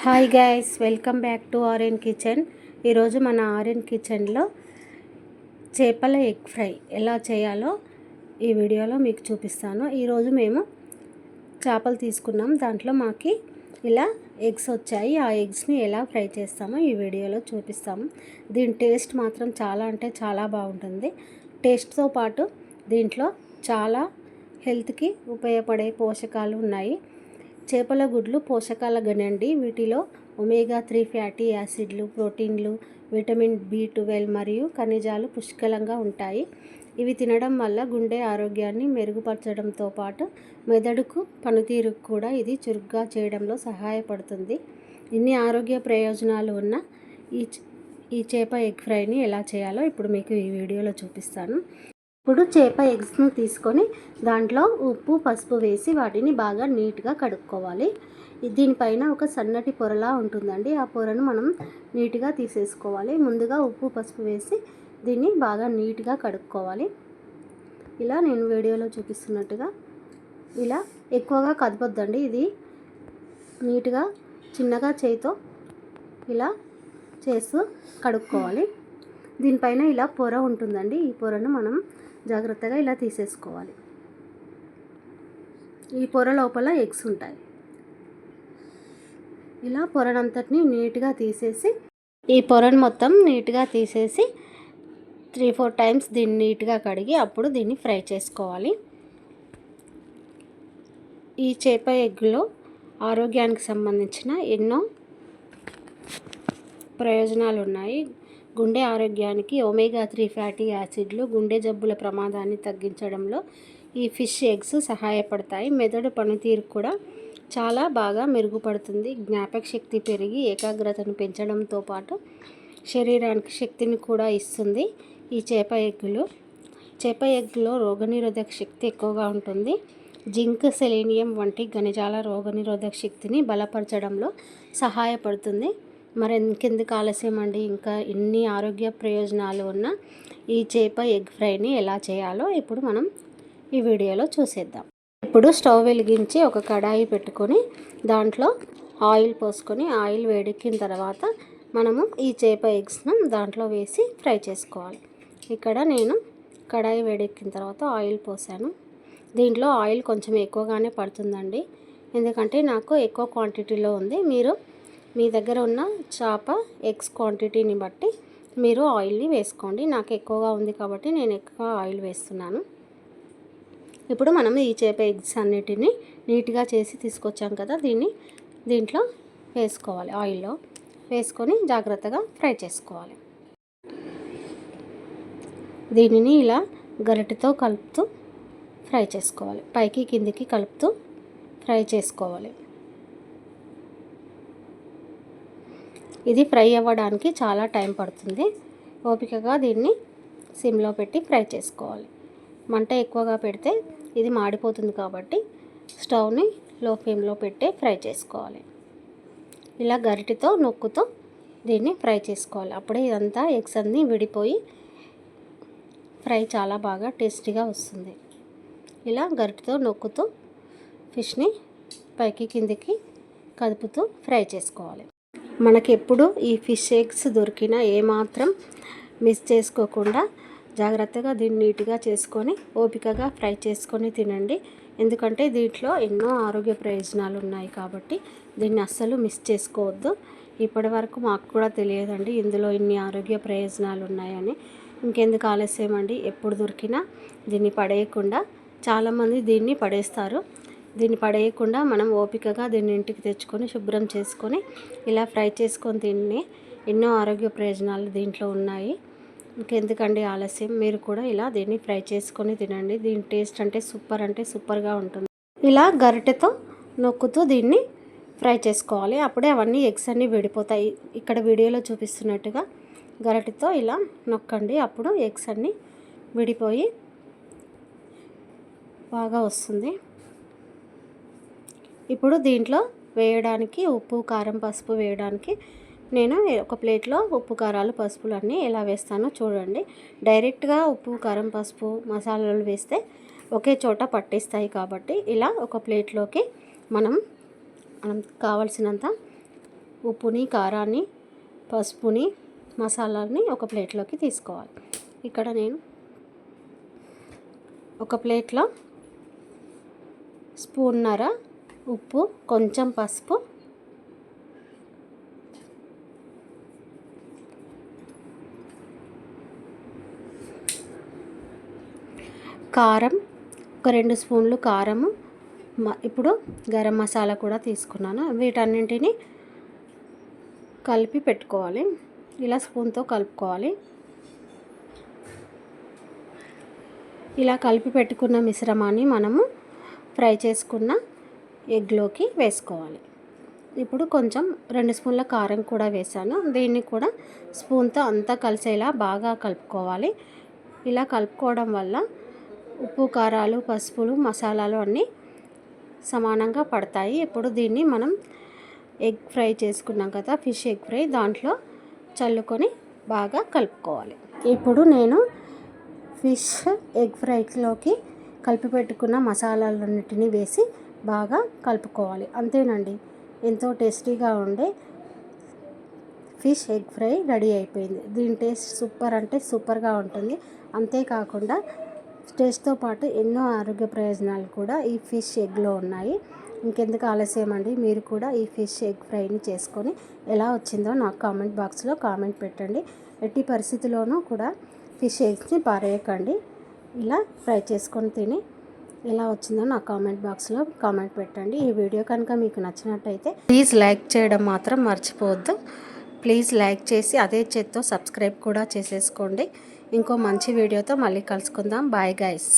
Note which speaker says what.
Speaker 1: Hi guys, welcome back to Aryan kitchen. ఈరోజు మన ఆర్యన్ కిచెన్లో చేపల ఎగ్ ఫ్రై ఎలా చేయాలో ఈ వీడియోలో మీకు చూపిస్తాను. ఈరోజు మేము చేపలు తీసుకున్నాం, దాంట్లో మాకు ఇలా ఎగ్స్ వచ్చాయి. ఆ ఎగ్స్ని ఎలా ఫ్రై చేస్తామో ఈ వీడియోలో చూపిస్తాము. దీని టేస్ట్ మాత్రం చాలా అంటే చాలా బాగుంటుంది. టేస్ట్తో పాటు దీంట్లో చాలా హెల్త్కి ఉపయోగపడే పోషకాలు ఉన్నాయి. చేపల గుడ్లు పోషకాల గని అండి. వీటిలో ఒమేగా 3 ఫ్యాటీ యాసిడ్లు, ప్రోటీన్లు, విటమిన్ B12 మరియు ఖనిజాలు పుష్కలంగా ఉంటాయి. ఇవి తినడం వల్ల గుండె ఆరోగ్యాన్ని మెరుగుపరచడంతో పాటు మెదడుకు పనితీరుకు కూడా ఇది చురుగ్గా చేయడంలో సహాయపడుతుంది. ఇన్ని ఆరోగ్య ప్రయోజనాలు ఉన్న ఈ చేప ఎగ్ ఫ్రైని ఎలా చేయాలో ఇప్పుడు మీకు ఈ వీడియోలో చూపిస్తాను. ఇప్పుడు చేప ఎగ్స్ను తీసుకొని దాంట్లో ఉప్పు, పసుపు వేసి వాటిని బాగా నీట్గా కడుక్కోవాలి. దీనిపైన ఒక సన్నటి పొరలా ఉంటుందండి. ఆ పొరను మనం నీట్గా తీసేసుకోవాలి. ముందుగా ఉప్పు, పసుపు వేసి దీన్ని బాగా నీట్గా కడుక్కోవాలి. ఇలా నేను వీడియోలో చూపిస్తున్నట్టుగా ఇలా ఎక్కువగా కదపొద్దండి. ఇది నీట్గా చిన్నగా చేయితో ఇలా చేస్తూ కడుక్కోవాలి. దీనిపైన ఇలా పొర ఉంటుందండి. ఈ పొరను మనం జాగ్రత్తగా ఇలా తీసేసుకోవాలి. ఈ పొర లోపల ఎగ్స్ ఉంటాయి. ఇలా పొరనంతటిని నీట్గా తీసేసి ఈ పొరను మొత్తం నీట్గా తీసేసి 3-4 టైమ్స్ దీన్ని నీట్గా కడిగి అప్పుడు దీన్ని ఫ్రై చేసుకోవాలి. ఈ చేప ఎగ్లో ఆరోగ్యానికి సంబంధించిన ఎన్నో ప్రయోజనాలు ఉన్నాయి. గుండె ఆరోగ్యానికి ఒమేగా 3 ఫ్యాటీ యాసిడ్లు గుండె జబ్బుల ప్రమాదాన్ని తగ్గించడంలో ఈ ఫిష్ ఎగ్స్ సహాయపడతాయి. మెదడు పనితీరు కూడా చాలా బాగా మెరుగుపడుతుంది. జ్ఞాపక శక్తి పెరిగి ఏకాగ్రతను పెంచడంతో పాటు శరీరానికి శక్తిని కూడా ఇస్తుంది. ఈ చేప ఎగ్లో రోగనిరోధక శక్తి ఎక్కువగా ఉంటుంది. జింక్, సెలీనియం వంటి ఖనిజాల రోగనిరోధక శక్తిని బలపరచడంలో సహాయపడుతుంది. మరి ఇంకెందుకు ఆలస్యం అండి, ఇంకా ఇన్ని ఆరోగ్య ప్రయోజనాలు ఉన్న ఈ చేప ఎగ్ ఫ్రైని ఎలా చేయాలో ఇప్పుడు మనం ఈ వీడియోలో చూసేద్దాం. ఇప్పుడు స్టవ్ వెలిగించి ఒక కడాయి పెట్టుకొని దాంట్లో ఆయిల్ పోసుకొని ఆయిల్ వేడెక్కిన తర్వాత మనము ఈ చేప ఎగ్స్ను దాంట్లో వేసి ఫ్రై చేసుకోవాలి. ఇక్కడ నేను కడాయి వేడెక్కిన తర్వాత ఆయిల్ పోసాను. దీంట్లో ఆయిల్ కొంచెం ఎక్కువగానే పడుతుందండి, ఎందుకంటే నాకు ఎక్కువ క్వాంటిటీలో ఉంది. మీరు మీ దగ్గర ఉన్న చేప ఎగ్స్ క్వాంటిటీని బట్టి మీరు ఆయిల్ని వేసుకోండి. నాకు ఎక్కువగా ఉంది కాబట్టి నేను ఎక్కువ ఆయిల్ వేస్తున్నాను. ఇప్పుడు మనం ఈ చేప ఎగ్స్ అన్నిటిని నీట్గా చేసి తీసుకొచ్చాం కదా, దీంట్లో వేసుకోవాలి. ఆయిల్లో వేసుకొని జాగ్రత్తగా ఫ్రై చేసుకోవాలి. దీనిని ఇలా గరిటెతో కలుపుతూ ఫ్రై చేసుకోవాలి. పైకి కిందికి కలుపుతూ ఫ్రై చేసుకోవాలి. ఇది ఫ్రై అవ్వడానికి చాలా టైం పడుతుంది. ఓపికగా దీన్ని సిమ్లో పెట్టి ఫ్రై చేసుకోవాలి. మంట ఎక్కువగా పెడితే ఇది మాడిపోతుంది కాబట్టి స్టవ్ని లో ఫ్లేమ్లో పెట్టి ఫ్రై చేసుకోవాలి. ఇలా గరిటెతో నొక్కుతూ దీన్ని ఫ్రై చేసుకోవాలి. అప్పుడే ఇదంతా ఎగ్స్ అన్నీ విడిపోయి ఫ్రై చాలా బాగా టేస్టీగా వస్తుంది. ఇలా గరిటెతో నొక్కుతూ ఫిష్ని పైకి కిందికి కదుపుతూ ఫ్రై చేసుకోవాలి. మనకి ఎప్పుడు ఈ ఫిష్ ఎగ్స్ దొరికినా ఏమాత్రం మిస్ చేసుకోకుండా జాగ్రత్తగా దీన్ని నీట్గా చేసుకొని ఓపికగా ఫ్రై చేసుకొని తినండి. ఎందుకంటే దీంట్లో ఎన్నో ఆరోగ్య ప్రయోజనాలు ఉన్నాయి కాబట్టి దీన్ని అస్సలు మిస్ చేసుకోవద్దు. ఇప్పటి వరకు మాకు కూడా తెలియదండి ఇందులో ఇన్ని ఆరోగ్య ప్రయోజనాలు ఉన్నాయని. ఇంకెందుకు ఆలస్యం అండి, ఎప్పుడు దొరికినా దీన్ని పడేయకుండా, చాలామంది దీన్ని పడేస్తారు. దీన్ని పడేయకుండా మనం ఓపికగా దీన్ని ఇంటికి తెచ్చుకొని శుభ్రం చేసుకొని ఇలా ఫ్రై చేసుకొని తిని ఎన్నో ఆరోగ్య ప్రయోజనాలు దీంట్లో ఉన్నాయి. ఇంకెందుకండి ఆలస్యం, మీరు కూడా ఇలా దీన్ని ఫ్రై చేసుకొని తినండి. దీని టేస్ట్ అంటే సూపర్గా ఉంటుంది. ఇలా గరిటెతో నొక్కుతూ దీన్ని ఫ్రై చేసుకోవాలి. అప్పుడే అవన్నీ ఎగ్స్ అన్నీ విడిపోతాయి. ఇక్కడ వీడియోలో చూపిస్తున్నట్టుగా గరిటెతో ఇలా నొక్కండి, అప్పుడు ఎగ్స్ అన్నీ విడిపోయి బాగా వస్తుంది. ఇప్పుడు దీంట్లో వేయడానికి ఉప్పు, కారం, పసుపు వేయడానికి నేను ఒక ప్లేట్లో ఉప్పు, కారాలు, పసుపులు అన్నీ ఎలా వేస్తానో చూడండి. డైరెక్ట్గా ఉప్పు, కారం, పసుపు మసాలాలు వేస్తే ఒకే చోట పట్టేస్తాయి కాబట్టి ఇలా ఒక ప్లేట్లోకి మనం కావలసినంత ఉప్పుని, కారాన్ని, పసుపుని, మసాలాని ఒక ప్లేట్లోకి తీసుకోవాలి. ఇక్కడ నేను ఒక ప్లేట్లో స్పూన్నర ఉప్పు, కొంచెం పసుపు, కారం, ఒక 2 స్పూన్లు కారము, ఇప్పుడు గరం మసాలా కూడా తీసుకున్నాను. వీటన్నింటినీ కలిపి పెట్టుకోవాలి. ఇలా స్పూన్తో కలుపుకోవాలి. ఇలా కలిపి పెట్టుకున్న మిశ్రమాన్ని మనము ఫ్రై చేసుకున్న ఎగ్లోకి వేసుకోవాలి. ఇప్పుడు కొంచెం 2 స్పూన్ల కారం కూడా వేసాను. దీన్ని కూడా స్పూన్తో అంతా కలిసేలా బాగా కలుపుకోవాలి. ఇలా కలుపుకోవడం వల్ల ఉప్పు, కారాలు, పసుపులు, మసాలాలు అన్నీ సమానంగా పడతాయి. ఇప్పుడు దీన్ని మనం ఎగ్ ఫ్రై చేసుకున్నాం కదా, ఫిష్ ఎగ్ ఫ్రై, దాంట్లో చల్లుకొని బాగా కలుపుకోవాలి. ఇప్పుడు నేను ఫిష్ ఎగ్ ఫ్రైలోకి కలిపి పెట్టుకున్న మసాలాలన్నిటినీ వేసి బాగా కలుపుకోవాలి. అంతేనండి, ఎంతో టేస్టీగా ఉండే ఫిష్ ఎగ్ ఫ్రై రెడీ అయిపోయింది. దీని టేస్ట్ సూపర్ అంటే సూపర్గా ఉంటుంది. అంతేకాకుండా టేస్ట్తో పాటు ఎన్నో ఆరోగ్య ప్రయోజనాలు కూడా ఈ ఫిష్ ఎగ్లో ఉన్నాయి. ఇంకెందుకు ఆలస్యం అండి, మీరు కూడా ఈ ఫిష్ ఎగ్ ఫ్రైని చేసుకొని ఎలా వచ్చిందో నాకు కామెంట్ బాక్స్లో కామెంట్ పెట్టండి. ఎట్టి పరిస్థితుల్లోనూ కూడా ఫిష్ ఎగ్స్ని పారేయకండి. ఇలా ఫ్రై చేసుకొని తిని ఎలా వచ్చిందో నాకు కామెంట్ బాక్స్లో కామెంట్ పెట్టండి. ఈ వీడియో కనుక మీకు నచ్చినట్టయితే ప్లీజ్ లైక్ చేయడం మాత్రం మర్చిపోవద్దు. ప్లీజ్ లైక్ చేసి అదే చేత్తో సబ్స్క్రైబ్ కూడా చేసేసుకోండి. ఇంకో మంచి వీడియోతో మళ్ళీ కలుసుకుందాం. Bye guys.